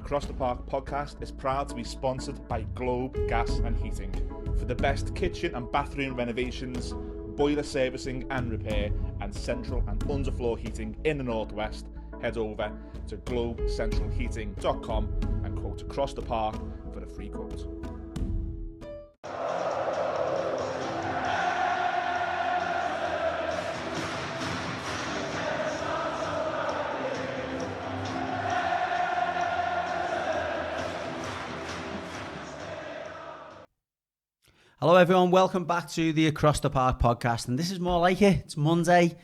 Across the Park podcast is proud to be sponsored by Globe Gas and Heating. For the best kitchen and bathroom renovations, boiler servicing and repair, and central and underfloor heating in the Northwest, head over to globecentralheating.com and quote Across the Park for a free quote. Hello everyone, welcome back to the Across the Park podcast, and this is more like it. It's Monday,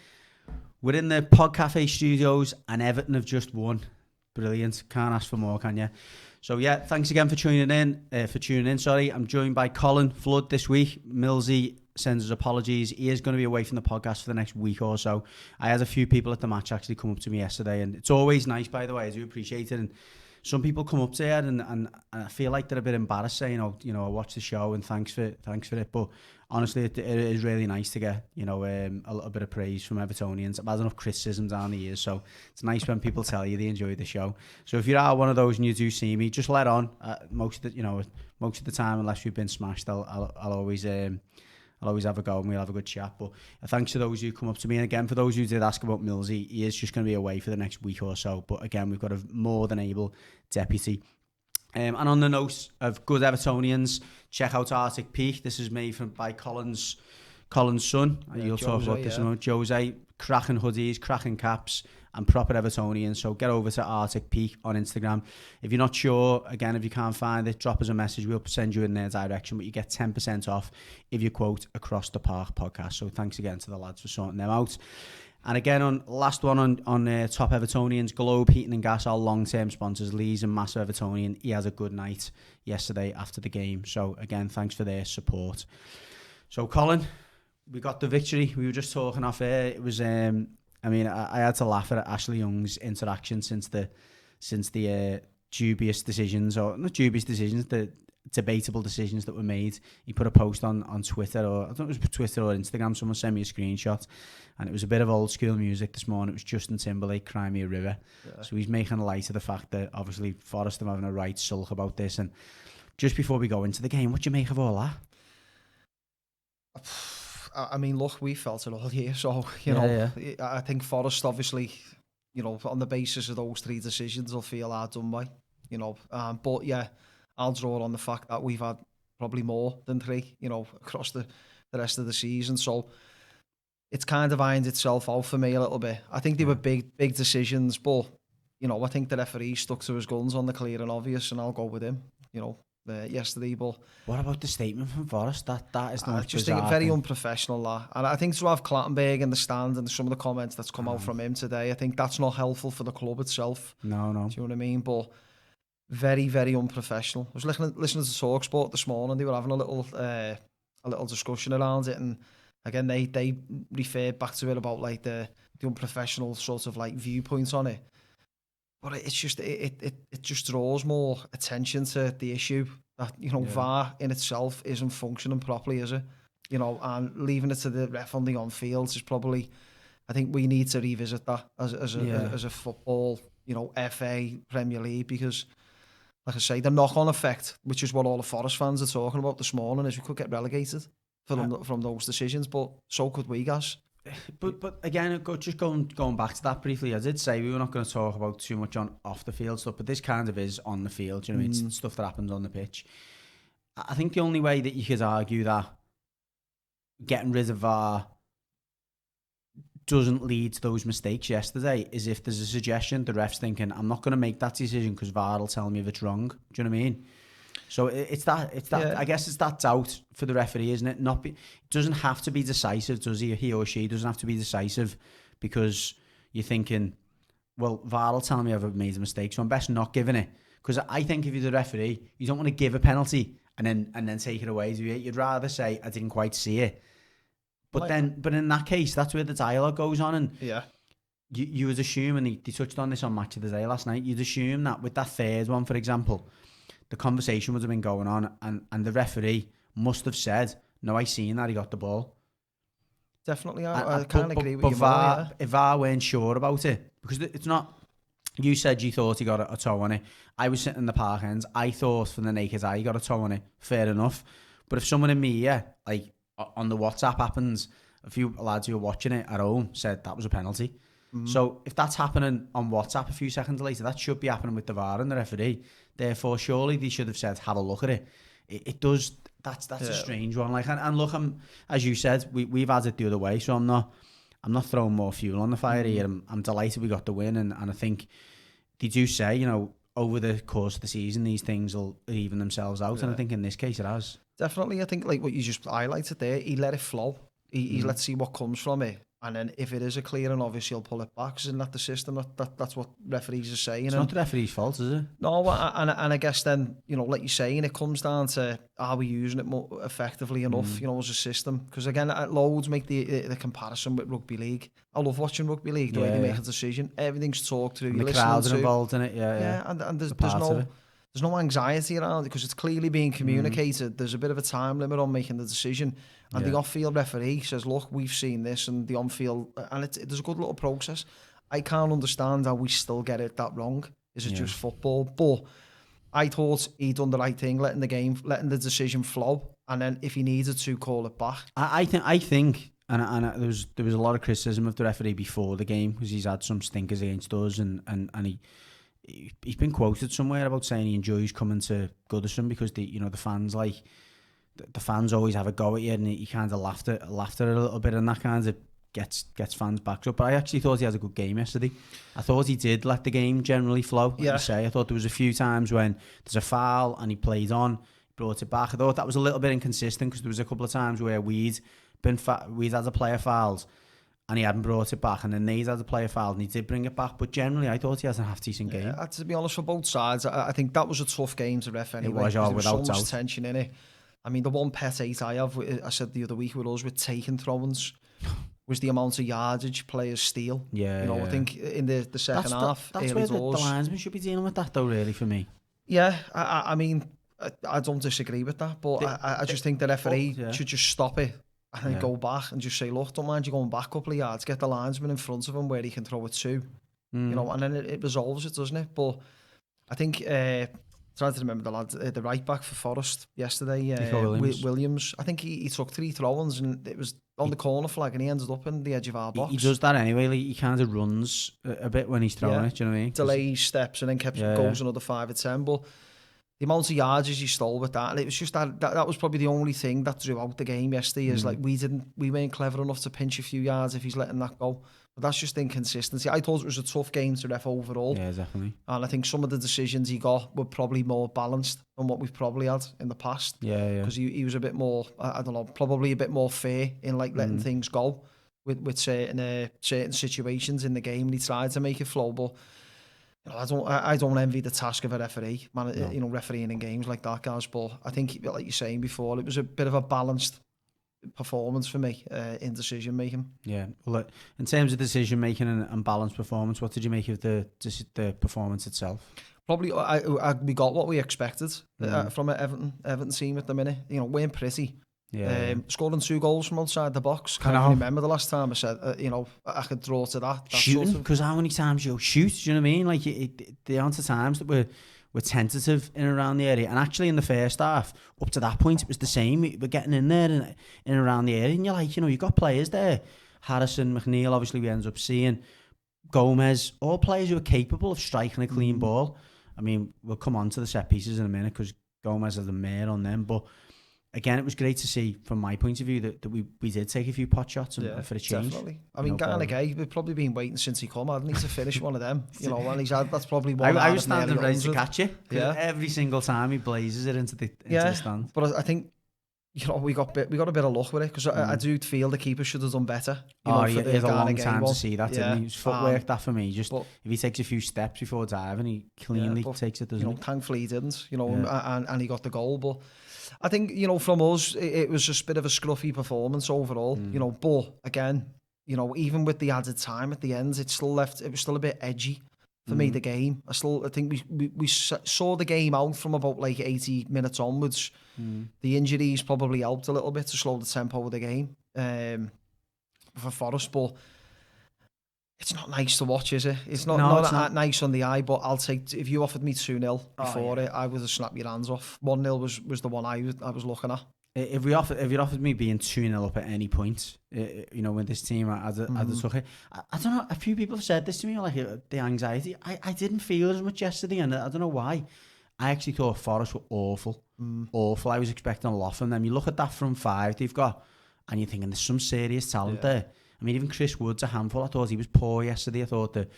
we're in the Pod Cafe studios and Everton have just won. Brilliant, can't ask for more, can you? So yeah, thanks again for tuning in. I'm joined by Colin Flood this week. Millsy sends his apologies. He is going to be away from the podcast for the next week or so. I had a few people at the match actually come up to me yesterday, and it's always nice, by the way, I do appreciate it. And some people come up to it and I feel like they're a bit embarrassed saying, I watched the show and thanks for it. But honestly, it is really nice to get, a little bit of praise from Evertonians. I've had enough criticism down the years, so it's nice when people tell you they enjoy the show. So if you are one of those and you do see me, just let on. Most of the time, unless we've been smashed, I'll always have a go and we'll have a good chat. But thanks to those who come up to me. And again, for those who did ask about Millsy, he is just going to be away for the next week or so. But again, we've got a more than able deputy. And on the note of good Evertonians, check out Arctic Peak. This is made by Colin's son. Yeah, you'll talk about this in a moment. Jose, cracking hoodies, cracking caps, and proper Evertonians. So get over to Arctic Peak on Instagram. If you're not sure, again, if you can't find it, drop us a message. We'll send you in their direction, but you get 10% off if you quote Across the Park podcast. So thanks again to the lads for sorting them out. And again, on last one on top Evertonians, Globe Heating and Gas, our long-term sponsors. Lee's a massive Evertonian. He has a good night yesterday after the game. So again, thanks for their support. So Colin, we got the victory. We were just talking off air. It was, I had to laugh at Ashley Young's interaction since the dubious decisions, or not dubious decisions, the debatable decisions that were made. He put a post on Twitter, or I don't know if it was Twitter or Instagram. Someone sent me a screenshot, and it was a bit of old school music this morning. It was Justin Timberlake, Cry Me a River. Yeah. So he's making light of the fact that obviously Forest are having a right sulk about this. And just before we go into the game, what do you make of all that? I mean, look, we felt it all year, so, I think Forest, obviously, on the basis of those three decisions, will feel hard done by, but yeah, I'll draw on the fact that we've had probably more than three, across the rest of the season, so it's kind of ironed itself out for me a little bit. I think they were big decisions, but, I think the referee stuck to his guns on the clear and obvious, and I'll go with him, yesterday. But what about the statement from Forest? That is the most just think very unprofessional, that. And I think to have Clattenburg in the stand and some of the comments that's come out from him today, I think that's not helpful for the club itself. No. Do you know what I mean? But very, very unprofessional. I was listening to TalkSport this morning. They were having a little discussion around it, and again they referred back to it about like the unprofessional sort of like viewpoints on it. But it's just it just draws more attention to the issue that VAR in itself isn't functioning properly, is it? And leaving it to the ref on the on fields is probably. I think we need to revisit that as a football, FA Premier League, because, like I say, the knock-on effect, which is what all the Forest fans are talking about this morning, is we could get relegated from those decisions, but so could we, guys. But again, just going back to that briefly, I did say we were not going to talk about too much on off the field stuff, but this kind of is on the field. It's stuff that happens on the pitch. I think the only way that you could argue that getting rid of VAR doesn't lead to those mistakes yesterday is if there's a suggestion, the ref's thinking, I'm not going to make that decision because VAR will tell me if it's wrong. Do you know what I mean? So it's that. Yeah. I guess it's that doubt for the referee, isn't it? It doesn't have to be decisive, does he or she? Doesn't have to be decisive because you're thinking, well, VAR will tell me I've made a mistake, so I'm best not giving it. Because I think if you're the referee, you don't want to give a penalty and then take it away, do you? You'd rather say I didn't quite see it. But in that case, that's where the dialogue goes on, and you would assume, and they touched on this on Match of the Day last night. You'd assume that with that third one, for example, the conversation would have been going on, and the referee must have said, no, I seen that, he got the ball. Definitely, I can't agree with you more. If VAR weren't sure about it, because it's not, You said you thought he got a toe on it. I was sitting in the park ends. I thought from the naked eye he got a toe on it. Fair enough. But if someone in media, like on the WhatsApp happens, a few lads who were watching it at home said that was a penalty. So if that's happening on WhatsApp a few seconds later, that should be happening with the VAR and the referee. Therefore, surely they should have said, have a look at it. It does. That's a strange one. Like, and look, as you said, we've had it the other way. So I'm not throwing more fuel on the fire here. I'm delighted we got the win, and I think they do say, you know, over the course of the season, these things will even themselves out, and I think in this case it has. Definitely, I think like what you just highlighted there, he let it flow. He let's see what comes from it, and then if it is a clear and obvious, he'll pull it back. Isn't that the system? That's what referees are saying. It's not the referee's fault, is it? No, and I guess then, you know, like you're saying, it comes down to, are we using it more effectively enough, you know, as a system? Because again, loads make the comparison with rugby league. I love watching rugby league, the way they make a decision. Everything's talked through. And the crowds are involved in it, and there's no anxiety around it because it's clearly being communicated. There's a bit of a time limit on making the decision. And the off-field referee says, look, we've seen this, and the on-field, and there's a good little process. I can't understand how we still get it that wrong. Is it just football? But I thought he'd done the right thing, letting the decision flow, and then if he needed to, call it back. I think, and there was a lot of criticism of the referee before the game because he's had some stinkers against us, and he's been quoted somewhere about saying he enjoys coming to Goodison because the fans the fans always have a go at you, and he kind of laughed at it a little bit, and that kind of gets fans backed up. But I actually thought he had a good game yesterday. I thought he did let the game generally flow. Like you say, I thought there was a few times when there's a foul and he played on, brought it back. I thought that was a little bit inconsistent because there was a couple of times where we'd had a player fouled and he hadn't brought it back, and then they'd had a player fouled and he did bring it back. But generally, I thought he had a half-decent game. To be honest, for both sides, I think that was a tough game to ref anyway. It was, there was so without much tension in it. I mean, the one pet hate I have, I said the other week with us, with taking throw-ins, was the amount of yardage players steal. I think in the second half, that's where the linesman should be dealing with that, though, really, for me. Yeah, I mean, I don't disagree with that, but I just think the referee should just stop it and then go back and just say, look, don't mind you going back a couple of yards, get the linesman in front of him where he can throw it to, you know, and then it resolves it, doesn't it? But I think... trying to remember the lad, the right back for Forest yesterday, Williams. I think he took 3 throw-ins and it was on the corner flag and he ended up in the edge of our box. He does that anyway. Like, he kind of runs a bit when he's throwing it. Do you know what I mean? Delays steps and then goes another 5 or 10. But the amount of yards he stole with that, and it was just that was probably the only thing that drew out the game yesterday. Is like we weren't clever enough to pinch a few yards if he's letting that go. But that's just inconsistency. I thought it was a tough game to ref overall. Yeah, definitely. And I think some of the decisions he got were probably more balanced than what we've probably had in the past. Yeah. Because he was a bit more, I don't know, probably a bit more fair in like letting things go with certain situations in the game, and he tried to make it flow. But you know, I don't envy the task of a referee, man. No. You know, refereeing in games like that, guys. But I think, like you're saying before, it was a bit of a balanced performance for me in decision making. Yeah, well, in terms of decision making and balanced performance, what did you make of the performance itself? Probably we got what we expected from an Everton team at the minute. You know, weren't pretty. Yeah. Scoring 2 goals from outside the box. Can't remember the last time I said, you know, I could draw to that. Shooting, because how many times you'll shoot, do you know what I mean? Like, the amount of times that we're tentative in and around the area. And actually in the first half, up to that point, it was the same. We're getting in there and in and around the area, and you're like, you know, you've got players there. Harrison, McNeil, obviously we end up seeing. Gomez, all players who are capable of striking a clean ball. I mean, we'll come on to the set pieces in a minute because Gomez has the mayor on them, but again, it was great to see, from my point of view, that we did take a few pot shots and for a change. Definitely. I mean, Garnagay, we've probably been waiting since he come. Hadn't he, to finish one of them? You know, and that's probably one. I was standing ready to catch it. Yeah. Every single time he blazes it into the stand. But I think, you know, we got a bit of luck with it because I do feel the keeper should have done better. You know, he had a long time to see that, didn't he? His footwork, that for me, just if he takes a few steps before diving, he cleanly takes it, doesn't he? Thankfully he didn't, you know, and he got the goal. But I think, you know, from us, it was just a bit of a scruffy performance overall, you know, but again, you know, even with the added time at the end, it was still a bit edgy for me, the game. I think we saw the game out from about like 80 minutes onwards. The injuries probably helped a little bit to slow the tempo of the game for Forest, but It's not nice to watch, is it? It's not, No, not, it's not. nice on the eye, but I'll take, if you offered me 2-0 before it, I would have snapped your hands off. 1-0 was the one I was looking at. If you offered me being 2-0 up at any point, you know, with this team, I'd took it. I don't know, a few people have said this to me, like the anxiety. I didn't feel as much yesterday, and I don't know why. I actually thought Forest were awful. Awful. I was expecting a lot from them. You look at that front five they've got, and you're thinking there's some serious talent there. I mean, even Chris Wood's a handful. I thought he was poor yesterday. I thought that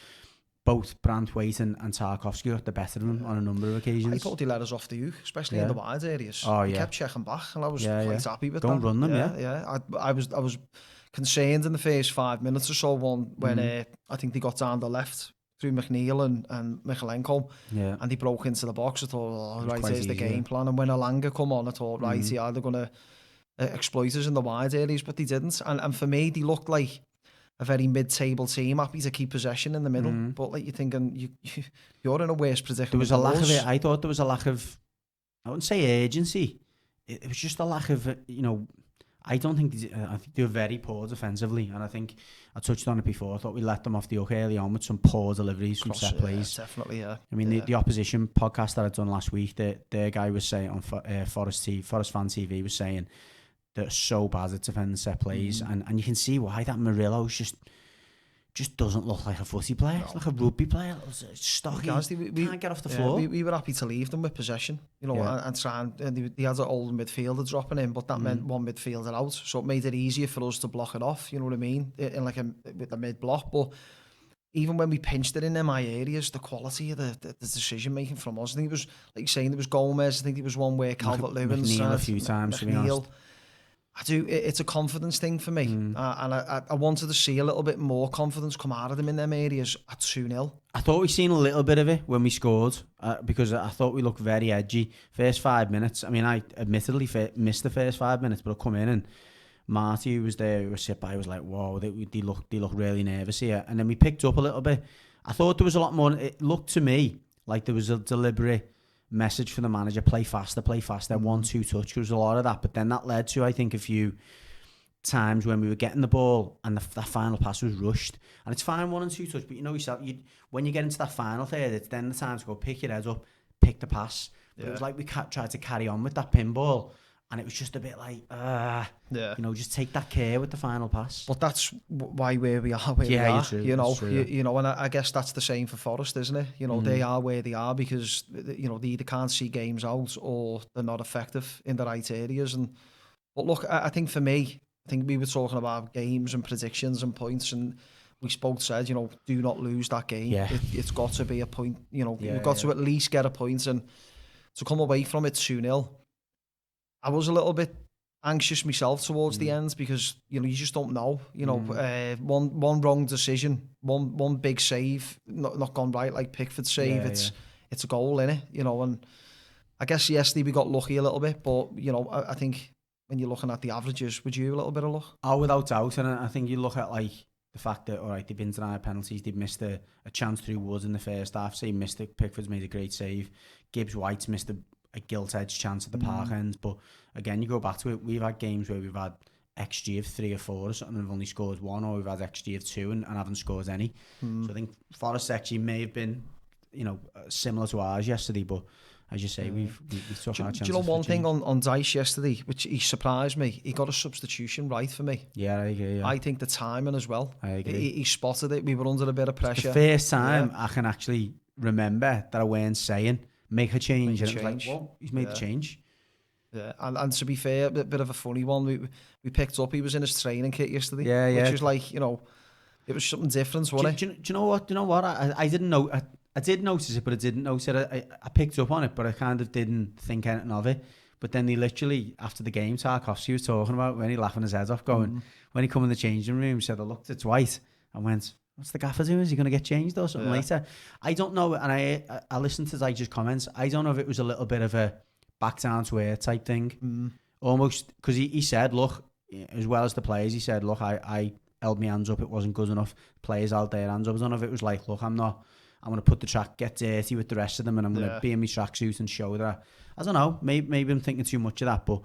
both Brandtwaite and Tarkowski got the better of him on a number of occasions. I thought he let us off the hook, especially in the wide areas. He kept checking back, and I was quite happy with that. Don't run them, I was concerned in the first 5 minutes or so when I think they got down the left through McNeil and Michalenko, and he broke into the box. I thought, here's the game plan. And when Alanga come on, I thought, they're going to exploit us in the wide areas, but they didn't. And for me, they looked like a very mid-table team, happy to keep possession in the middle. But like you're thinking, you're in a worse predicament. There was a lack of it. I thought there was a lack of, I wouldn't say urgency. It was just a lack of, I don't think I think they were very poor defensively, and I think I touched on it before. I thought we let them off the hook early on with some poor deliveries from set plays. Definitely, yeah. I mean, the opposition podcast that I'd done last week, their guy was saying on Forest Fan TV was saying they're so bad at defending set plays, and you can see why. That Murillo's just doesn't look like a footy player. It's like a rugby player. It's stocky. We can't get off the floor. We were happy to leave them with possession, and try and they had an old midfielder dropping in, but that meant one midfielder out, so it made it easier for us to block it off. You know what I mean? In with the mid block, but even when we pinched it in my areas, the quality of the decision making from us. I think it was like you're saying, there was Gomez. I think there was one where Calvert-Lewin McNeil a few times. To be honest. It's a confidence thing for me, and I wanted to see a little bit more confidence come out of them in them areas at 2-0. I thought we seen a little bit of it when we scored, because I thought we looked very edgy. First 5 minutes, I mean, I admittedly missed the first 5 minutes, but I come in and Marty, who was there, who was sit by, was like, "Whoa, they look really nervous here." And then we picked up a little bit. I thought there was a lot more. It looked to me like there was a deliberate message for the manager: play faster, 1-2 touch. There was a lot of that, but then that led to, I think, a few times when we were getting the ball and that final pass was rushed. And it's fine 1-2 touch, but you know yourself, when you get into that final third, it's then the time to go pick your head up, pick the pass. But it was like we tried to carry on with that pinball, and it was just a bit like, just take that care with the final pass. But that's why we are where we are. True, and I guess that's the same for Forest, isn't it? They are where they are because they either can't see games out or they're not effective in the right areas. But look, I think for me, I think we were talking about games and predictions and points, and we both said, do not lose that game. Yeah. It's got to be a point. We've got to at least get a point, and to come away from it 2-0. I was a little bit anxious myself towards the end because you just don't know. One wrong decision, one big save not gone right, like Pickford's save. It's a goal, innit? And I guess yesterday we got lucky a little bit, but I think when you're looking at the averages, would you have a little bit of luck? Oh, without doubt. And I think you look at like the fact that they've been denied penalties, they've missed a chance through Woods in the first half. So he missed it. Pickford's made a great save. Gibbs White's missed a gilt-edged chance at the park end, but again, you go back to it, we've had games where we've had XG of 3 or 4 or something and we've only scored 1, or we've had XG of 2 and haven't scored any. So I think Forest XG may have been similar to ours yesterday, but as you say, we took our chances. Do you know one thing on Dice yesterday, which he surprised me? He got a substitution right for me. Yeah, I agree. Yeah. I think the timing as well. I agree. He spotted it. We were under a bit of pressure. It's the first time I can actually remember that I weren't saying make a change, and it was like, well, he's made the change. Yeah, and to be fair, a bit of a funny one. We picked up. He was in his training kit yesterday. Which was like, it was something different, wasn't it? Do you know what? I didn't know. I did notice it, but I didn't notice it. I picked up on it, but I kind of didn't think anything of it. But then they literally, after the game, Tarkowski was talking about when he laughing his head off, going, when he come in the changing room, he said, I looked at Dwight and went, what's the gaffer doing? Is he going to get changed or something later? I don't know. And I listened to Dyche's comments. I don't know if it was a little bit of a back down to earth type thing. Almost, because he said, look, as well as the players, he said, look, I held my hands up. It wasn't good enough. Players held their hands up. I don't know if it was like, look, I'm going to put the track, get dirty with the rest of them, and I'm going to be in my tracksuit and show that. I don't know. Maybe I'm thinking too much of that, but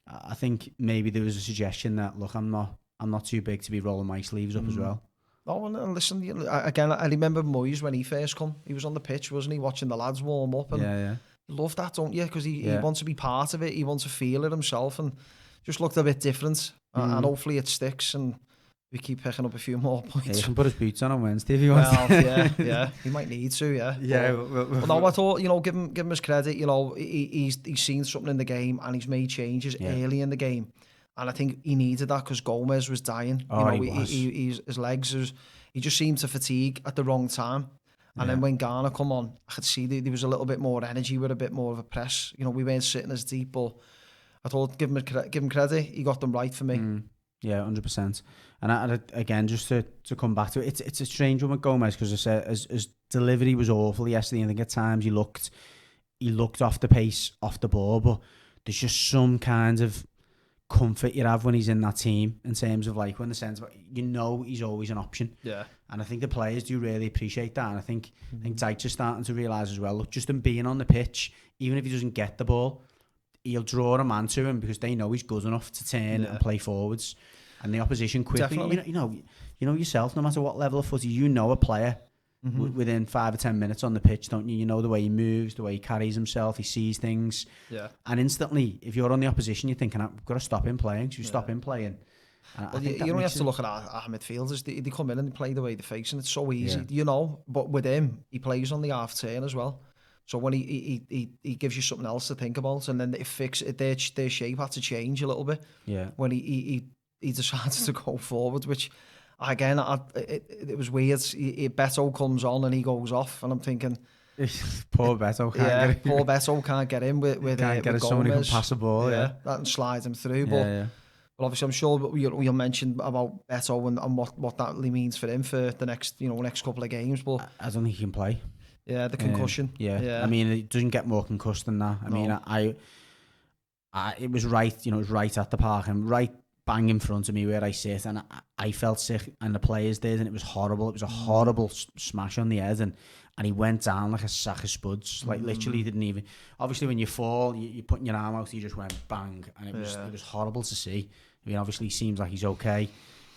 I think maybe there was a suggestion that, look, I'm not too big to be rolling my sleeves up as well. Oh, and listen, again, I remember Moyes when he first come. He was on the pitch, wasn't he, watching the lads warm up, and you love that, don't you? Because he wants to be part of it, he wants to feel it himself, and just looked a bit different. And hopefully it sticks, and we keep picking up a few more points. Yeah, he can put his boots on Wednesday if he wants. Yeah, he might need to, yeah. Yeah. But no, I thought, give him his credit. He's seen something in the game, and he's made changes early in the game. And I think he needed that because Gomez was dying. His legs he just seemed to fatigue at the wrong time. And then when Garner come on, I could see there was a little bit more energy with a bit more of a press. We weren't sitting as deep, but I thought give him credit. He got them right for me. Yeah, 100%. And I, again, just to come back to it, it's a strange one with Gomez because I said his delivery was awful yesterday. I think at times he looked off the pace, off the ball, but there's just some kind of comfort you have when he's in that team in terms of like when the sense he's always an option. Yeah. And I think the players do really appreciate that. And I think Dyche is starting to realise as well, look, just him being on the pitch, even if he doesn't get the ball, he'll draw a man to him because they know he's good enough to turn and play forwards. And the opposition quickly, you know yourself, no matter what level of footy, a player within 5 or 10 minutes on the pitch, don't you? You know the way he moves, the way he carries himself, he sees things. Yeah. And instantly, if you're on the opposition, you're thinking, I've got to stop him playing. So you stop him playing. Well, you don't have to look at our midfielders. They come in and they play the way they face, and it's so easy, But with him, he plays on the half turn as well. So when he gives you something else to think about, and then their shape had to change a little bit. Yeah. When he decided to go forward, which again it was weird. Beto comes on and he goes off, and I'm thinking, poor Beto can't poor Beto can't get in with can't get someone who can pass the ball. Yeah, that and slide him through. But obviously, I'm sure you'll mention about Beto and what that really means for him for the next couple of games. But I don't think he can play. Yeah, the concussion. I mean, it doesn't get more concussed than that. I mean, it was right. It was right at the park and right bang in front of me where I sit, and I felt sick, and the players did, and it was horrible. It was a horrible smash on the head, and he went down like a sack of spuds. Like literally didn't even. Obviously, when you fall, you're putting your arm out, he just went bang, and it was horrible to see. I mean, obviously, he seems like he's okay.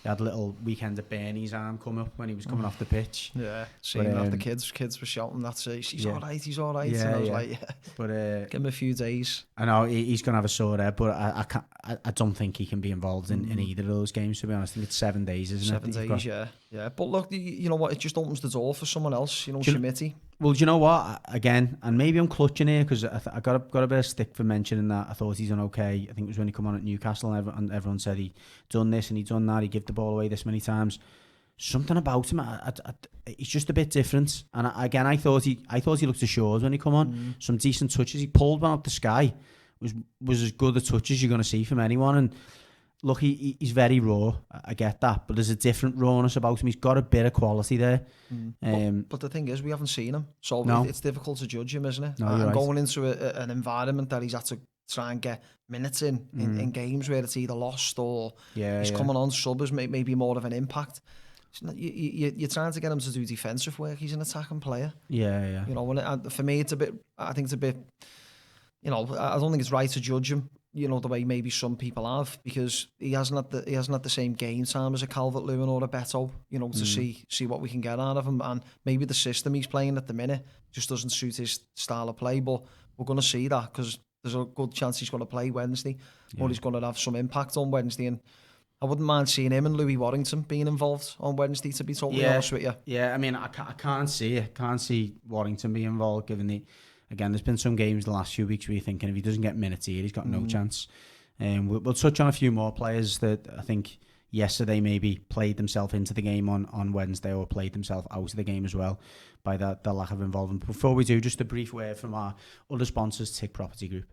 He had a little weekend at Bernie's arm come up when he was coming off the pitch. Yeah, seeing that the kids were shouting that he's all right, he's all right. And I was like, but give him a few days. I know he's gonna have a sore head, but I don't think he can be involved in either of those games. To be honest, I think it's 7 days, isn't it? 7 days, yeah. But look, you know what? It just opens the door for someone else. Schmitty. Well, do you know what? Again, and maybe I'm clutching here because I got a bit of stick for mentioning that. I thought he's done okay. I think it was when he come on at Newcastle and everyone said he done this and he done that. He gave the ball away this many times. Something about him, he's just a bit different. And I thought he looked assured when he come on. Some decent touches. He pulled one up the sky. Was as good a touch as you're going to see from anyone. And look, he's very raw. I get that, but there's a different rawness about him. He's got a bit of quality there. But the thing is, we haven't seen him, so it's difficult to judge him, isn't it? No, and going into an environment that he's had to try and get minutes in games where it's either lost or he's coming on sub as maybe more of an impact. You're trying to get him to do defensive work. He's an attacking player. Yeah. For me, it's a bit. I think it's a bit. I don't think it's right to judge him. The way maybe some people have, because he hasn't had the same game time as a Calvert-Lewin or a Beto, to see what we can get out of him, and maybe the system he's playing at the minute just doesn't suit his style of play. But we're going to see that because there's a good chance he's going to play Wednesday, or he's going to have some impact on Wednesday, and I wouldn't mind seeing him and Louis Warrington being involved on Wednesday, to be totally honest with you. Yeah, I mean, I can't see Warrington being involved, given again, there's been some games the last few weeks where you're thinking if he doesn't get minutes here, he's got no chance. We'll touch on a few more players that I think yesterday maybe played themselves into the game on Wednesday, or played themselves out of the game as well by the lack of involvement. But before we do, just a brief word from our other sponsors, Tick Property Group.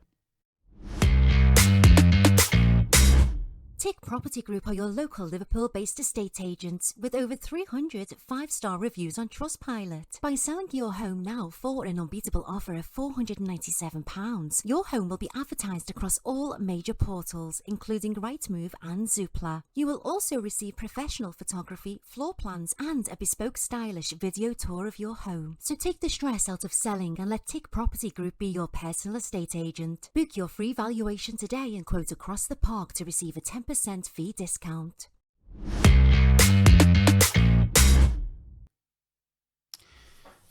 Tick Property Group are your local Liverpool-based estate agents with over 300 5-star reviews on Trustpilot. By selling your home now for an unbeatable offer of £497, your home will be advertised across all major portals, including Rightmove and Zoopla. You will also receive professional photography, floor plans, and a bespoke stylish video tour of your home. So take the stress out of selling and let Tick Property Group be your personal estate agent. Book your free valuation today and quote across the park to receive a 10% fee discount.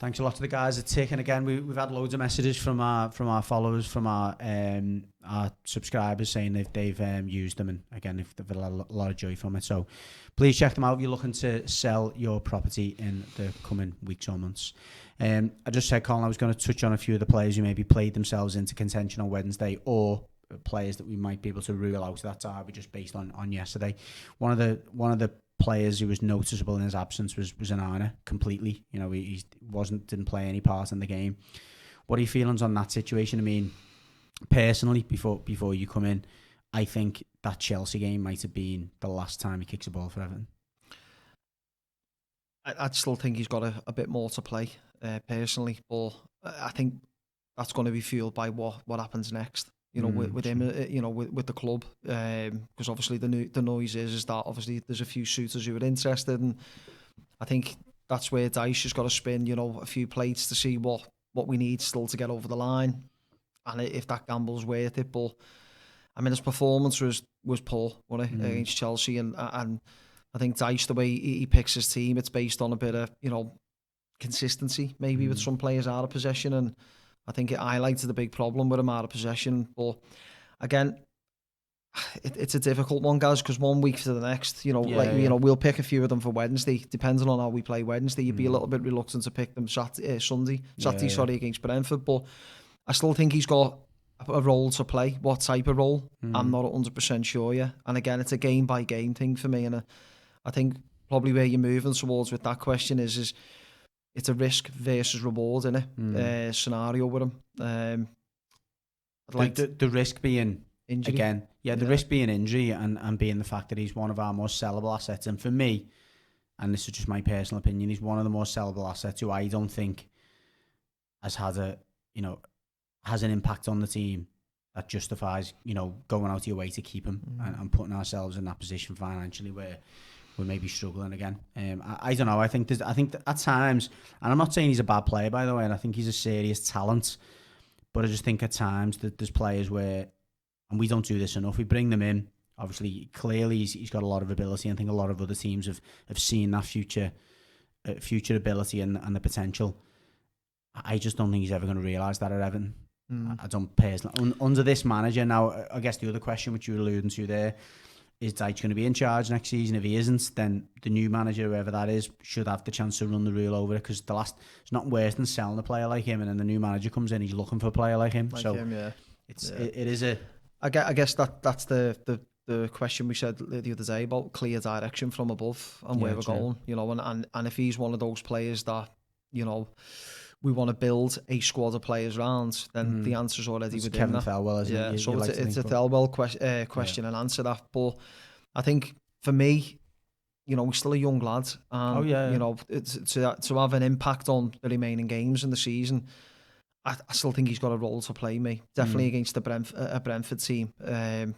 Thanks a lot to the guys at Tick, and again we've had loads of messages from our followers, from our subscribers saying they've used them, and again they've had a lot of joy from it. So please check them out if you're looking to sell your property in the coming weeks or months. I just said, Colin, I was going to touch on a few of the players who maybe played themselves into contention on Wednesday, or players that we might be able to rule out that derby just based on yesterday. One of the players who was noticeable in his absence was Onana completely. You know, he didn't play any part in the game. What are your feelings on that situation? I mean, personally, before you come in, I think that Chelsea game might have been the last time he kicks a ball for Everton. I still think he's got a bit more to play, personally, but I think that's going to be fueled by what happens next. You know, with him, you know, with the club, because obviously the noise is that obviously there's a few suitors who are interested, and I think that's where Dyche has got to spin, you know, a few plates to see what we need still to get over the line, and if that gamble's worth it. But I mean, his performance was poor, wasn't it, against Chelsea, and I think Dyche, the way he picks his team, it's based on a bit of, you know, consistency maybe with some players out of possession, and I think it highlighted the big problem with him out of possession. But again, it's a difficult one, guys, because 1 week to the next, you know, you know, we'll pick a few of them for Wednesday, depending on how we play Wednesday. You'd be a little bit reluctant to pick them Saturday, against Brentford. But I still think he's got a role to play. What type of role? I'm not 100% sure yet. And again, it's a game by game thing for me. And I think probably where you're moving towards with that question is it's a risk versus reward, innit? Scenario with him. The risk being injury. Again, the risk being injury and being the fact that he's one of our most sellable assets. And for me, and this is just my personal opinion, he's one of the most sellable assets who I don't think has had has an impact on the team that justifies, you know, going out of your way to keep him and putting ourselves in that position financially where we're maybe struggling again. I don't know. I think at times, and I'm not saying he's a bad player, by the way, and I think he's a serious talent, but I just think at times that there's players where, and we don't do this enough, we bring them in. Obviously, clearly he's got a lot of ability. I think a lot of other teams have seen that future ability and the potential. I just don't think he's ever going to realise that at Everton. I don't personally. Under this manager now, I guess the other question which you were alluding to there, is Dyche going to be in charge next season? If he isn't, then the new manager, whoever that is, should have the chance to run the rule over it, because it's not worse than selling a player like him and then the new manager comes in, he's looking for a player like him. It is a... I guess that's the question we said the other day about clear direction from above and where we're going, you know, and if he's one of those players that, you know, we want to build a squad of players around, then the answer's already within Kevin that. Thelwell, isn't it? So it's a Thelwell question and answer that. But I think for me, you know, we're still a young lad, and you know, to have an impact on the remaining games in the season, I still think he's got a role to play. Me definitely against a Brentford team, and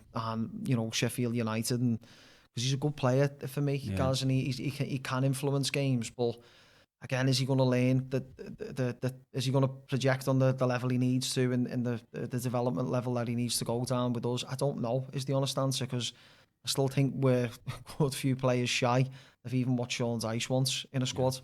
you know, Sheffield United, and because he's a good player for me, guys, and he can influence games, but. Again, is he going to learn is he going to project on the level he needs to in the development level that he needs to go down with us? I don't know, is the honest answer, because I still think we're a good few players shy of even what Sean Dyche wants in a squad.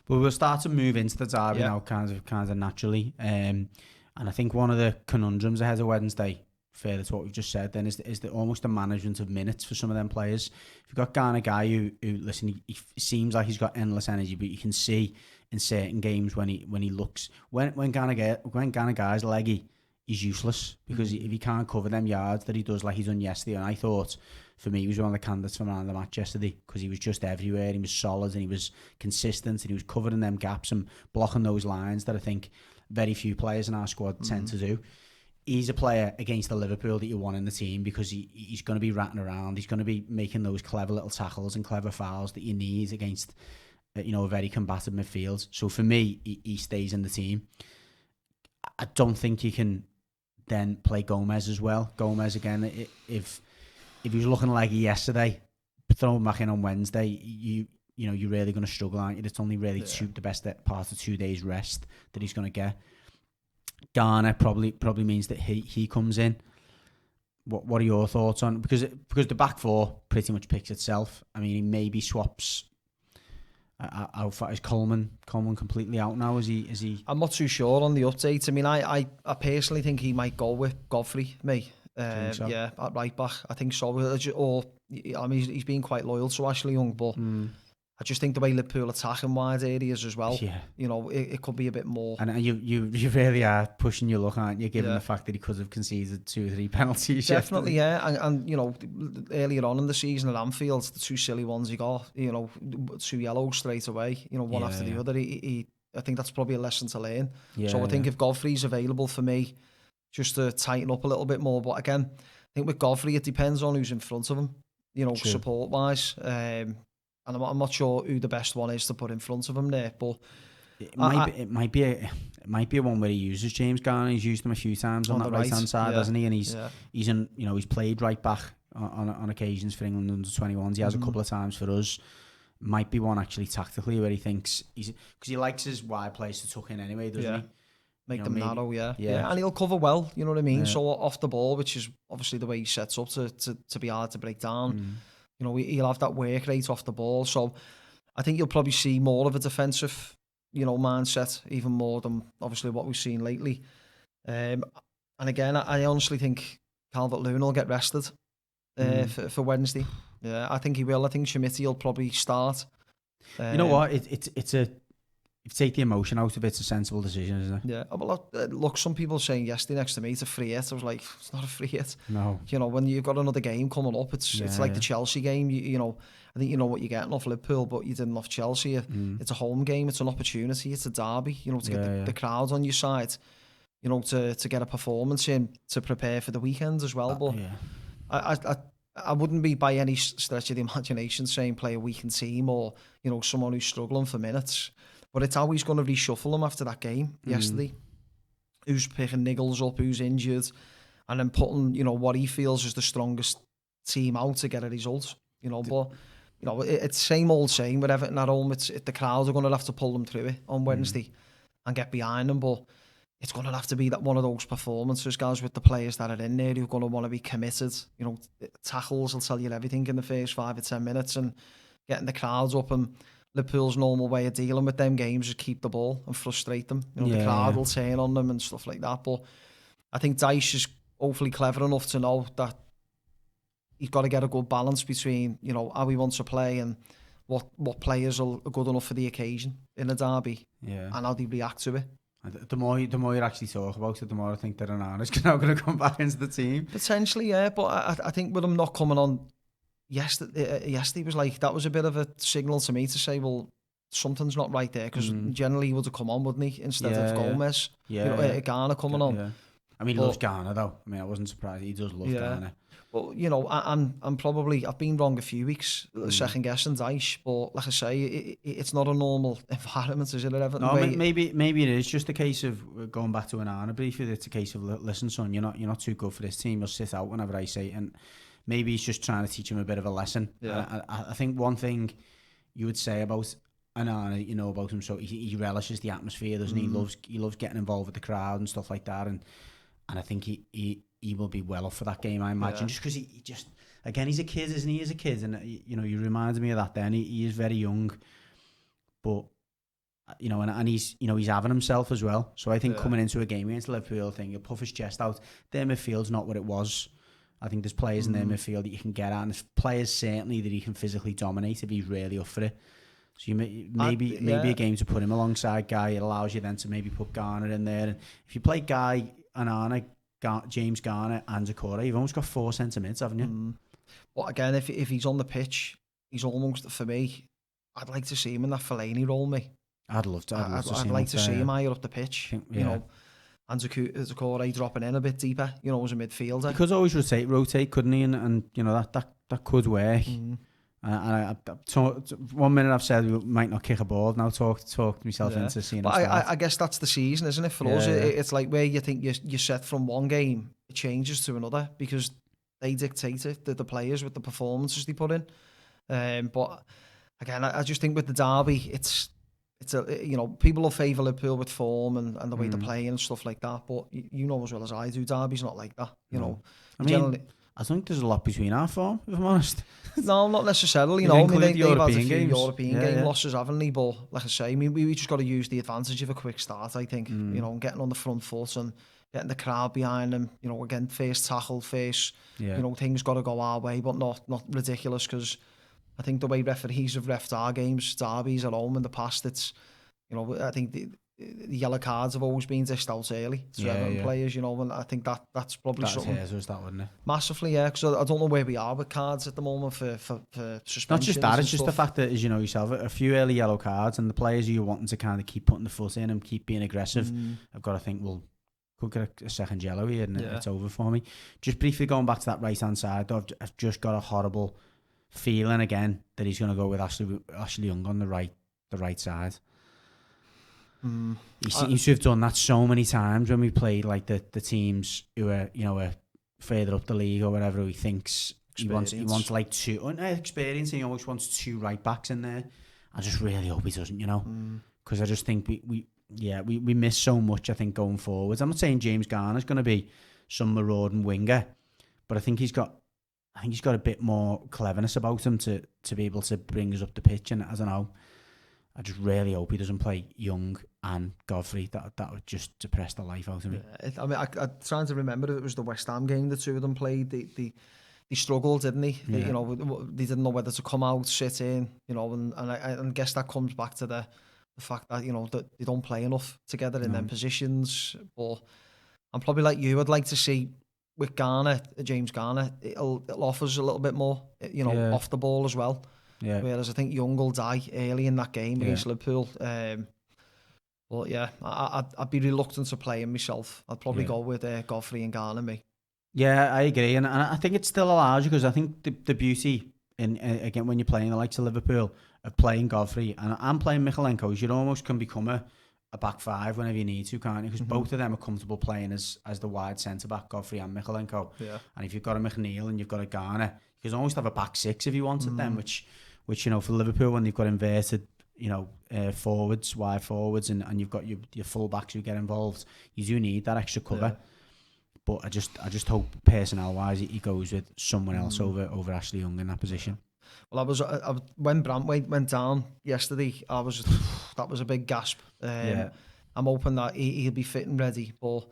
Well, we'll start to move into the derby now, kind of naturally. And I think one of the conundrums ahead of Wednesday, further to what we've just said, then is the almost the management of minutes for some of them players. If you've got Ghana guy who listen, he seems like he's got endless energy, but you can see in certain games when he looks when Ghana guy's leggy, he's useless, because if he can't cover them yards that he does like he's done yesterday. And I thought, for me, he was one of the candidates for man of the match yesterday, because he was just everywhere. He was solid and he was consistent and he was covering them gaps and blocking those lines that I think very few players in our squad tend to do. He's a player against the Liverpool that you want in the team, because he's going to be ratting around. He's going to be making those clever little tackles and clever fouls that you need against, you know, a very combative midfield. So for me, he stays in the team. I don't think you can then play Gomez as well. Gomez again, if he was looking like yesterday, throw him back in on Wednesday, you know you're really going to struggle, aren't you? It's only really the best part of 2 days rest that he's going to get. Garner probably means that he comes in. What are your thoughts on, because the back four pretty much picks itself? I mean, he maybe swaps How far is Coleman completely out now? Is he? I'm not too sure on the update. I mean, I personally think he might go with Godfrey, mate. So? Yeah, at right back. I think so. Or I mean, he's been quite loyal to Ashley Young, but I just think the way Liverpool attack in wide areas as well. Yeah. You know, it could be a bit more. And you really are pushing your luck, aren't you? Given Yeah. the fact that he could have conceded 2 or 3 penalties. Definitely, yesterday. yeah. And you know, earlier on in the season at Anfield, the 2 silly ones he got, you know, 2 yellows straight away, you know, one after the other. I think that's probably a lesson to learn. Yeah, so I think if Godfrey's available for me, just to tighten up a little bit more. But again, I think with Godfrey, it depends on who's in front of him, you know, support-wise. And I'm not sure who the best one is to put in front of him there, but it might be a one where he uses James Garner. He's used him a few times on that right hand side, hasn't he? And he's in, you know, he's played right back on occasions for England under 21s. He has a couple of times for us. Might be one actually tactically where he thinks because he likes his wide players to tuck in anyway, doesn't he? Make you them know, narrow, and he'll cover well, you know what I mean. So off the ball, which is obviously the way he sets up to be hard to break down. You know, he'll have that work rate off the ball. So I think you'll probably see more of a defensive, you know, mindset, even more than obviously what we've seen lately. And again, I honestly think Calvert-Lewin will get rested for Wednesday. Yeah, I think he will. I think Schmidt will probably start. You know what? It's a if you take the emotion out of it, it's a sensible decision, isn't it? Yeah. Well, look, some people saying yesterday next to me, it's a free hit. I was like, it's not a free hit. No. You know, when you've got another game coming up, it's like the Chelsea game. You know, I think you know what you're getting off Liverpool, but you didn't off Chelsea. It's a home game. It's an opportunity. It's a derby. You know, to get the crowd on your side. You know, to get a performance in, to prepare for the weekend as well. But I wouldn't be by any stretch of the imagination saying play a weakened team or, you know, someone who's struggling for minutes. But it's how he's going to reshuffle them after that game yesterday. Who's picking niggles up, who's injured, and then putting, you know, what he feels is the strongest team out to get a result. You know, but, you know, it's same old same with Everton at home. The crowd are going to have to pull them through it on Wednesday and get behind them. But it's going to have to be that one of those performances, guys, with the players that are in there who are going to want to be committed. You know, tackles will tell you everything in the first 5 or 10 minutes, and getting the crowds up. And Liverpool's normal way of dealing with them games is keep the ball and frustrate them. You know, the crowd will turn on them and stuff like that. But I think Dyche is hopefully clever enough to know that he's got to get a good balance between, you know, how he wants to play and what players are good enough for the occasion in a derby, and how they react to it. The more you actually talk about it, the more I think that Onana's now going to come back into the team. Potentially, yeah. But I think with him not coming on yesterday was like, that was a bit of a signal to me to say, well, something's not right there, because generally he would have come on, wouldn't he, instead of Gomez. Garner coming on. Yeah. I mean, he loves Garner though. I mean, I wasn't surprised. He does love Garner. Well, you know, I'm probably, I've been wrong a few weeks, second guessing Dyche, but like I say, it's not a normal environment, is it, at Everton? No, maybe it is just a case of going back to Onana briefly. It's a case of, listen, son, you're not too good for this team. You'll sit out whenever I say it, and maybe he's just trying to teach him a bit of a lesson. Yeah. I think one thing you would say about Onana, you know about him, so he relishes the atmosphere, doesn't he? He loves getting involved with the crowd and stuff like that, and I think he will be well up for that game, I imagine, just because he just, again, he's a kid, isn't he? He's a kid, and you know, you reminded me of that then. He is very young, but you know, and he's, you know, he's having himself as well. So I think coming into a game against Liverpool, he'll puff his chest out. Their midfield's not what it was. I think there's players in their midfield that you can get at, and there's players certainly that he can physically dominate if he's really up for it. So maybe a game to put him alongside Guy, it allows you then to maybe put Garner in there. And if you play Guy, Onana, James Garner and Zakora, you've almost got 4 centre mids, haven't you? But again, if he's on the pitch, he's almost, for me, I'd like to see him in that Fellaini role, mate. I'd love to see him higher up the pitch, you know, and Zakora dropping in a bit deeper, you know, as a midfielder. He could always rotate, couldn't he? And you know, that could work. And 1 minute I've said we might not kick a ball. Now talk myself into seeing. But I guess that's the season, isn't it? For us, it's like where you think you're set from one game, it changes to another because they dictate it. The players with the performances they put in. But again, I just think with the derby, it's a, you know, people will favour Liverpool with form and the way they play and stuff like that. But you know as well as I do, derby's not like that. You know, I mean, I think there's a lot between our form, if I'm honest. No, not necessarily. You No, I mean, include they've had a European few games. European game Yeah. losses, haven't they? But like I say, I mean, we just got to use the advantage of a quick start, I think. You know, and getting on the front foot and getting the crowd behind them. You know, again, first tackle, Yeah. you know, things got to go our way, but not ridiculous, because I think the way referees have reffed our games, derbies at home in the past, it's, you know, I think the yellow cards have always been dished out early to Everton players, you know, and I think that's probably something That's that, wouldn't it? massively, yeah, because I don't know where we are with cards at the moment for suspensions. Not just that, and it's just the stuff. fact that, as you know yourself, a few early yellow cards and the players who you're wanting to kind of keep putting the foot in and keep being aggressive, I've got to think, well, could get a second yellow here and it's over for me. Just briefly going back to that right-hand side, though, I've just got a horrible feeling again that he's going to go with Ashley Young on the right side. He seems to have done that so many times when we played like the teams who are, you know, are further up the league or whatever. He thinks he wants like two experience, and he always wants two right backs in there. I just really hope he doesn't, you know, because I just think we miss so much. I think going forwards, I'm not saying James Garner's going to be some marauding winger, but I think he's got a bit more cleverness about him to be able to bring us up the pitch. And I don't know, I just really hope he doesn't play Young and Godfrey. That would just depress the life out of me. Yeah, I mean, I'm trying to remember if it was the West Ham game the two of them played. They struggled, didn't they? You know, they didn't know whether to come out, sit in, you know, and I guess that comes back to the fact that, you know, that they don't play enough together in them positions. But I'm probably like you, I'd like to see with Garner, James Garner, it'll offer us a little bit more, you know, off the ball as well. Yeah. Whereas I think Young will die early in that game against Liverpool. But yeah, I'd be reluctant to play him myself. I'd probably go with Godfrey and Garner, me. Yeah, I agree, and I think it still allows you, because I think the beauty in again when you're playing the likes of Liverpool of playing Godfrey and playing Michalenko is you almost can become a back five whenever you need to, can't you? Because both of them are comfortable playing as the wide centre back, Godfrey and Michalenko. Yeah. And if you've got a McNeil and you've got a Garner, you can almost have a back six if you wanted them, which you know, for Liverpool when they've got inverted, you know, wide forwards, and you've got your full backs who get involved, you do need that extra cover. Yeah. But I just hope personnel-wise he goes with someone else over Ashley Young in that position. Well, I was when Brantwaite went down yesterday, that was a big gasp. I'm hoping that he'll be fit and ready. But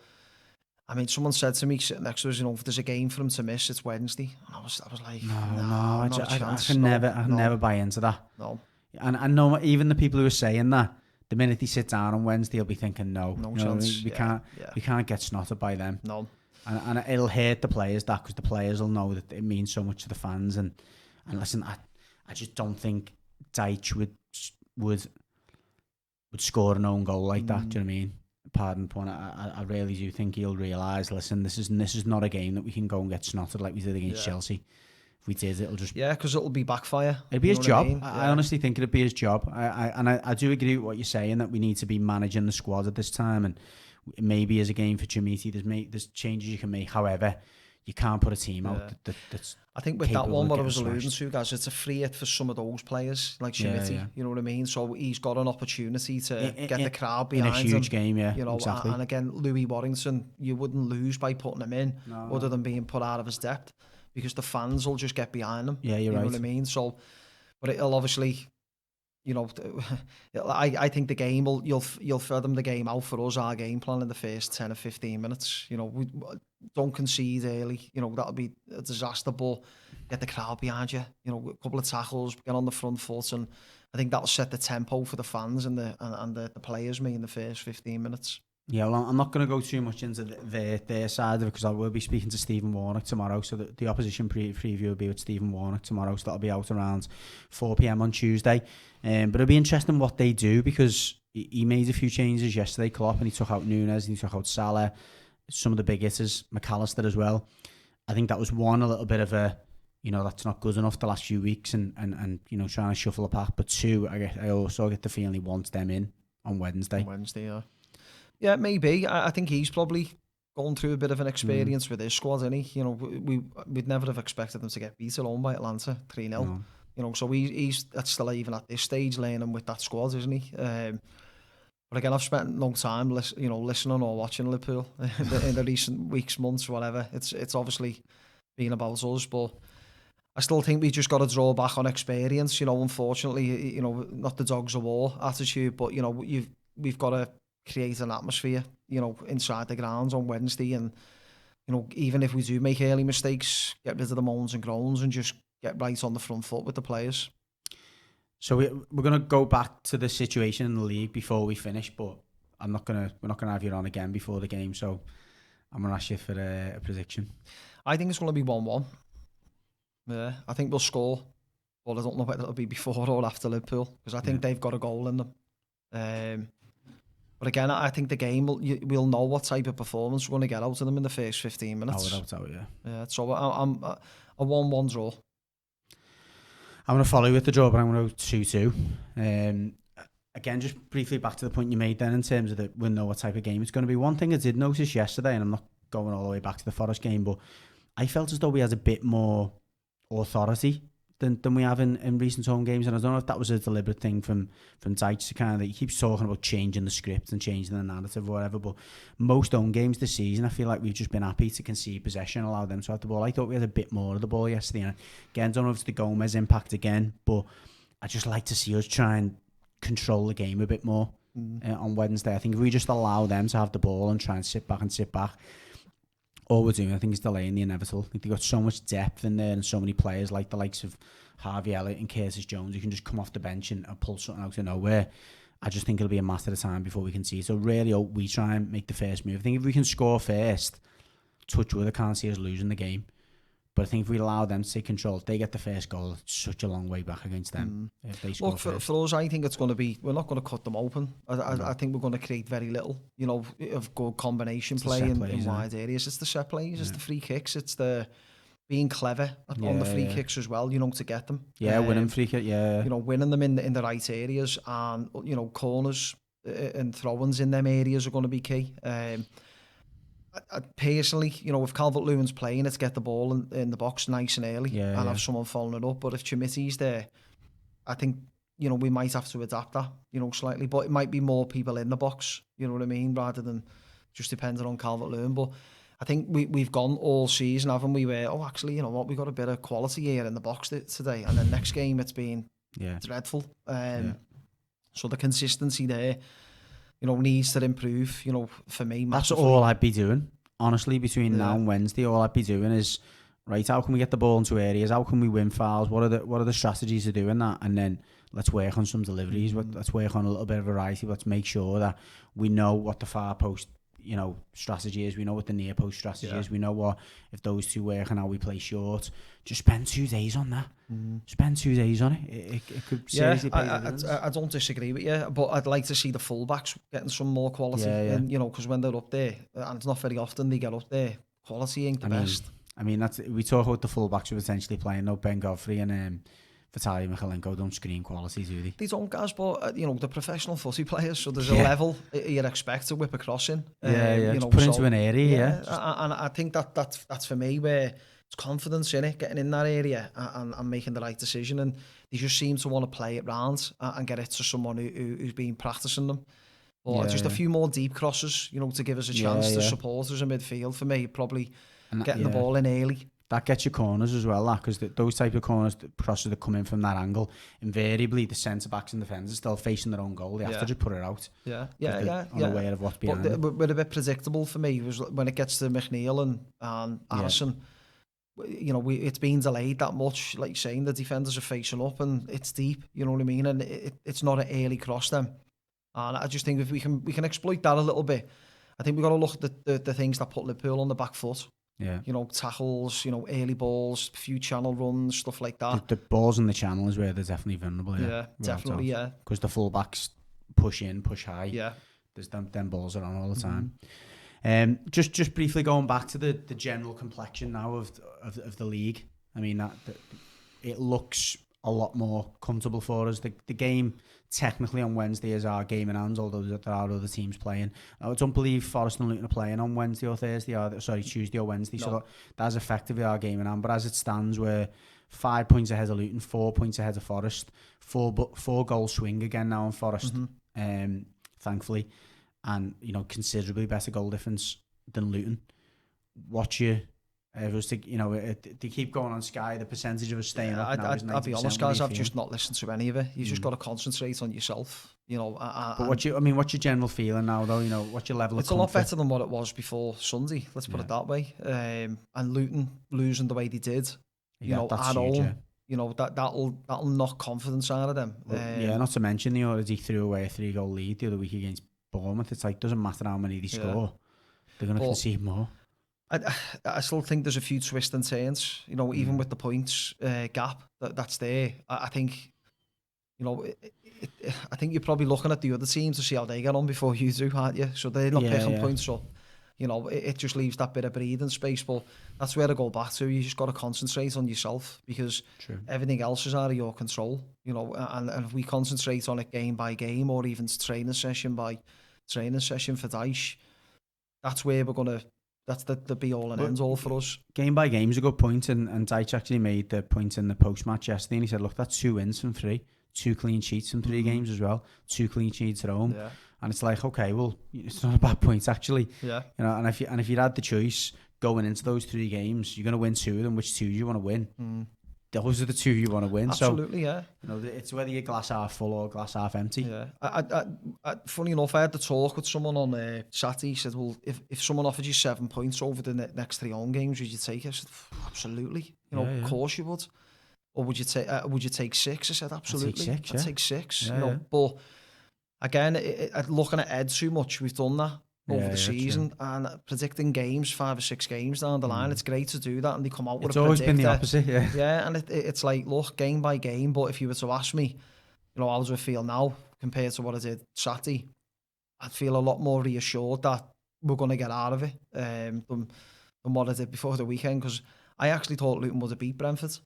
I mean, someone said to me sitting next to us, you know, if there's a game for him to miss, it's Wednesday. And I was like, I can never buy into that. No. And I know even the people who are saying that, the minute they sit down on Wednesday, they'll be thinking, no chance. We can't get snotted by them. No. And it'll hurt the players because the players will know that it means so much to the fans. And listen, I just don't think Deitch would score an own goal like that. Do you know what I mean? Pardon pun. I really do think he'll realise, listen, this is not a game that we can go and get snotted like we did against Chelsea. If we did, it'll just because it'll be backfire. It'll be his job. I honestly think it'll be his job. I do agree with what you're saying, that we need to be managing the squad at this time, and maybe as a game for Chimiti, there's changes you can make. However, you can't put a team out that's. I think with that one, what I was alluding to, guys, it's a free hit for some of those players like Chimiti. You know what I mean? So he's got an opportunity to get the crowd behind him. In a huge game, you know, exactly. And again, Louis Warrington, you wouldn't lose by putting him in, other than being put out of his depth, because the fans will just get behind him. Yeah, you're right. You know what I mean? So, but it'll obviously, you know, I think the game you'll fathom the game out for us, our game plan in the first 10 or 15 minutes. You know, we don't concede early. You know, that'll be a disaster, but get the crowd behind you. You know, a couple of tackles, get on the front foot, and I think that'll set the tempo for the fans and the players, in the first 15 minutes. Yeah, well, I'm not going to go too much into their side of it, because I will be speaking to Stephen Warnock tomorrow. So the opposition preview will be with Stephen Warnock tomorrow. So that'll be out around 4 p.m. on Tuesday. But it'll be interesting what they do, because he made a few changes yesterday, Klopp, and he took out Nunes and he took out Salah. Some of the big hitters, McAllister as well. I think that was one, a little bit of a, you know, that's not good enough the last few weeks, and you know, trying to shuffle a pack. But two, I also get the feeling he wants them in on Wednesday. Yeah, maybe. I think he's probably gone through a bit of an experience with his squad, isn't he? You know, we'd never have expected them to get beat alone by Atlanta 3-0. No. You know, so he's still even at this stage learning with that squad, isn't he? But again, I've spent a long time, listening or watching Liverpool in the recent weeks, months, whatever. It's obviously being about us, but I still think we just got to draw back on experience. Unfortunately, not the dogs of war attitude, but we've got to create an atmosphere, inside the grounds on Wednesday, and even if we do make early mistakes, get rid of the moans and groans and just get right on the front foot with the players. So we're going to go back to the situation in the league before we finish, but we're not going to have you on again before the game, so I'm going to ask you for a prediction. I think it's going to be 1-1. Yeah, I think we'll score, but I don't know whether it'll be before or after Liverpool, because I think they've got a goal in them. But again, I think the game, we'll know what type of performance we're going to get out of them in the first 15 minutes. Without doubt, yeah. Yeah, so I'm a 1-1 draw. I'm going to follow you with the draw, but I'm going to go 2-2. Again, just briefly back to the point you made then in terms of that we'll know what type of game it's going to be. One thing I did notice yesterday, and I'm not going all the way back to the Forest game, but I felt as though we had a bit more authority than we have in recent home games, and I don't know if that was a deliberate thing from Dyche to kind of, he keeps talking about changing the script and changing the narrative or whatever, but most home games this season I feel like we've just been happy to concede possession, allow them to have the ball. I thought we had a bit more of the ball yesterday, and again, don't know if it's the Gomez impact again, but I just like to see us try and control the game a bit more on Wednesday. I think if we just allow them to have the ball and try and sit back, all we're doing, I think, is delaying the inevitable. I think they've got so much depth in there and so many players like the likes of Harvey Elliott and Curtis Jones who can just come off the bench and pull something out of nowhere. I just think it'll be a matter of time before we can see it. So really, we try and make the first move. I think if we can score first, touch wood, I can't see us losing the game. But I think if we allow them to take control, if they get the first goal, it's such a long way back against them. If they score first. For us, I think it's going to be, we're not going to cut them open. I think we're going to create very little, of good combination play in wide areas. It's the set plays, it's the free kicks, it's the being clever on the free kicks as well, to get them. Yeah, winning free kick, winning them in the right areas, and, corners and throw-ins in them areas are going to be key. I personally, if Calvert-Lewin's playing, it's get the ball in the box nice and early and have someone following it up. But if Chimiti's there, I think, we might have to adapt that, slightly. But it might be more people in the box, you know what I mean, rather than just depending on Calvert-Lewin. But I think we've gone all season, haven't we, where, actually, you know what, we've got a bit of quality here in the box today. And then next game, it's been dreadful. So the consistency there, needs to improve, for me. Massively. That's all I'd be doing, honestly, between now and Wednesday. All I'd be doing is, right, how can we get the ball into areas? How can we win fouls? What are the strategies of doing that? And then let's work on some deliveries. Let's work on a little bit of variety. Let's make sure that we know what the far post, strategy is. We know what the near post strategy is. We know what, if those two work and how we play short. Just spend 2 days on that. Spend 2 days on it. It could seriously pay dividends. I don't disagree with you, but I'd like to see the fullbacks getting some more quality. And, because when they're up there, and it's not very often they get up there, quality ain't the best. I mean, we talk about the fullbacks who are potentially playing. No, Ben Godfrey and Vitaly Michalenko don't screen quality, do they? They don't, guys, but the professional footy players, so there's a level you'd expect to whip a cross in. Put into an area, And I think that's for me where it's confidence in it, getting in that area and making the right decision. And they just seem to want to play it round and get it to someone who's been practicing them. Or just a few more deep crosses, to give us a chance to support us in midfield. For me, probably getting the ball in early. That gets your corners as well, because those type of corners, the crosses that come in from that angle, invariably the centre-backs and defenders are still facing their own goal. They have to just put it out. Unaware of what's behind it. But a bit predictable for me was when it gets to McNeil and Allison. It's been delayed that much. Like you're saying, the defenders are facing up and it's deep. You know what I mean? And it's not an early cross then. And I just think if we can exploit that a little bit, I think we've got to look at the things that put Liverpool on the back foot. Yeah. Tackles, early balls, few channel runs, stuff like that. The balls in the channel is where they're definitely vulnerable. Yeah, definitely, yeah. Because the fullbacks push in, push high. Yeah. There's them balls are on all the time. Just briefly going back to the general complexion now of the league. I mean, that it looks a lot more comfortable for us. The game technically on Wednesday is our game in hand, although there are other teams playing. I don't believe Forest and Luton are playing on Wednesday or Thursday, Tuesday or Wednesday. No. So that's effectively our game in hand. But as it stands, we're 5 points ahead of Luton, 4 points ahead of Forest, four goal swing again now on Forest, thankfully, and considerably better goal difference than Luton. What's your If it was to, they keep going on Sky, the percentage of us staying up now is 90%. I'll be honest, guys, I've just not listened to any of it. You just got to concentrate on yourself, But what's your general feeling now, though? What's your level of comfort? It's a lot better than what it was before Sunday, let's put it that way. And Luton losing the way they did, that's at huge, home, that'll knock confidence out of them. Not to mention they already threw away a 3-goal lead the other week against Bournemouth. It's like, doesn't matter how many they score, they're going to concede more. I still think there's a few twists and turns, even with the points gap that's there. I think, I think you're probably looking at the other teams to see how they get on before you do, aren't you? So they're not picking points up. It just leaves that bit of breathing space. But that's where I go back to. You just got to concentrate on yourself because everything else is out of your control. And if we concentrate on it game by game or even training session by training session for Dyche, that's where we're going to. That's the be all and end all for us. Game by game is a good point, and Dyche actually made the point in the post match yesterday, and he said, "Look, that's 2 wins from 3, 2 clean sheets from 3 games as well, 2 clean sheets at home." Yeah. And it's like, okay, well, it's not a bad point actually. Yeah. And if you had the choice going into those 3 games, you're going to win 2 of them. Which 2 do you want to win? Those are the 2 you want to win. Absolutely, so, it's whether you're glass half full or glass half empty. Yeah. I funny enough, I had the talk with someone on Saturday. He said, "Well, if someone offered you 7 points over the next 3 home games, would you take it?" I said, "Absolutely. Of course you would." Or would you take 6? I said, "Absolutely. I'd take 6." But again, looking at Ed too much, we've done that over the season and predicting games, 5 or 6 games down the line. It's great to do that, and they come out with a predictor. It's always been the opposite, and it's like, look, game by game. But if you were to ask me, how do I feel now compared to what I did Saturday, I'd feel a lot more reassured that we're going to get out of it than what I did before the weekend, because I actually thought Luton would have beat Brentford.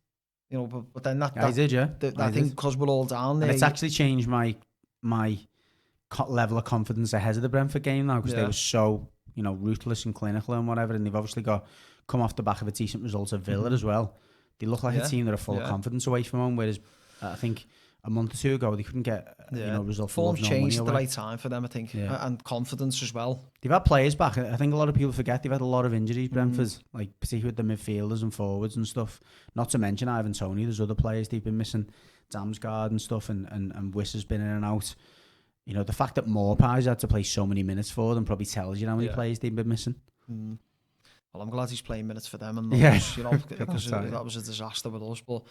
But then I think because we're all down there, and it's actually changed my level of confidence ahead of the Brentford game now, because they were so ruthless and clinical and whatever, and they've obviously come off the back of a decent result at Villa as well. They look like a team that are full of confidence away from home, whereas I think a month or 2 ago they couldn't get a result. Form's changed at the right time for them, I think, and confidence as well. They've had players back. I think a lot of people forget they've had a lot of injuries, Brentford, like particularly with the midfielders and forwards and stuff. Not to mention Ivan Toney. There's other players they've been missing, Damsgaard and stuff, and Wiss has been in and out. The fact that Morpie's had to play so many minutes for them probably tells you how many players they've been missing. Well, I'm glad he's playing minutes for them, and those, because that was a disaster with us. But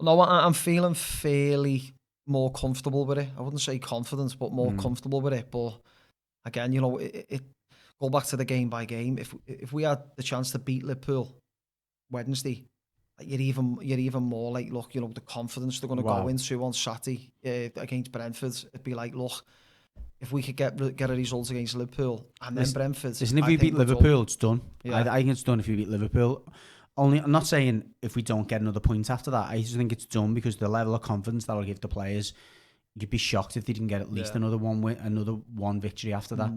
no, I'm feeling fairly more comfortable with it. I wouldn't say confident, but more comfortable with it. But again, it go back to the game by game. If we had the chance to beat Liverpool Wednesday, you're even more like, look, the confidence they're going to go into on Saturday against Brentford. It'd be like, look, if we could get a result against Liverpool and then Brentford. Listen, if we beat Liverpool, it's done. Yeah. I think it's done if we beat Liverpool. I'm not saying if we don't get another point after that. I just think it's done because the level of confidence that'll give the players. You'd be shocked if they didn't get at least another one victory after that.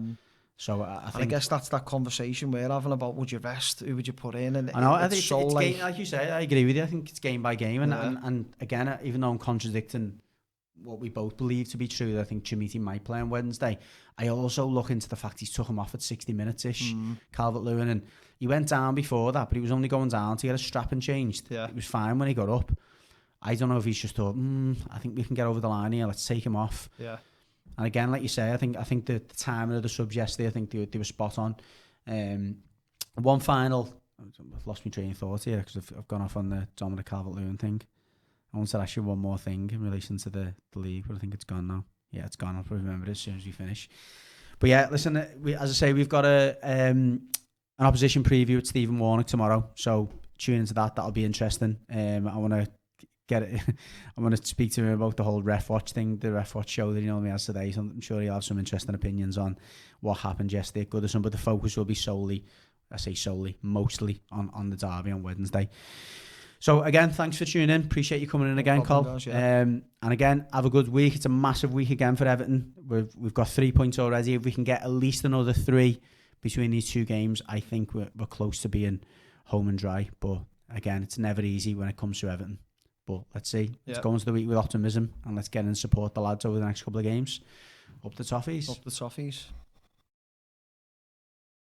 So I guess that's that conversation we're having about would you rest, who would you put in, and I know it's game, like you say. I agree with you. I think it's game by game, and again, even though I'm contradicting what we both believe to be true, that I think Chimiti might play on Wednesday, I also look into the fact he's took him off at 60 minutes ish, Calvert-Lewin, and he went down before that, but he was only going down to get a strapping changed. It was fine when he got up. I don't know if he's just thought, I think we can get over the line here. Let's take him off. Yeah. And again, like you say, I think the timing of the subs yesterday, I think they were spot on. One final, I've lost my train of thought here because I've gone off on the Dominic Calvert-Lewin thing. I wanted to ask you one more thing in relation to the league, but I think it's gone now. Yeah, it's gone. I'll probably remember it as soon as we finish. But yeah, listen, as I say, we've got an opposition preview at Stephen Warnock tomorrow, so tune into that. That'll be interesting. I want to I'm going to speak to him about the whole Ref Watch thing, the Ref Watch show that he normally has today. So I'm sure he'll have some interesting opinions on what happened yesterday at Goodison, but the focus will be mostly on the derby on Wednesday. So again, thanks for tuning in. Appreciate you coming in again, Col. And again, have a good week. It's a massive week again for Everton. We've got 3 points already. If we can get at least another 3 between these 2 games, I think we're close to being home and dry. But again, it's never easy when it comes to Everton. But let's see. Let's go into the week with optimism and let's get in and support the lads over the next couple of games. Up the toffees. Up the toffees.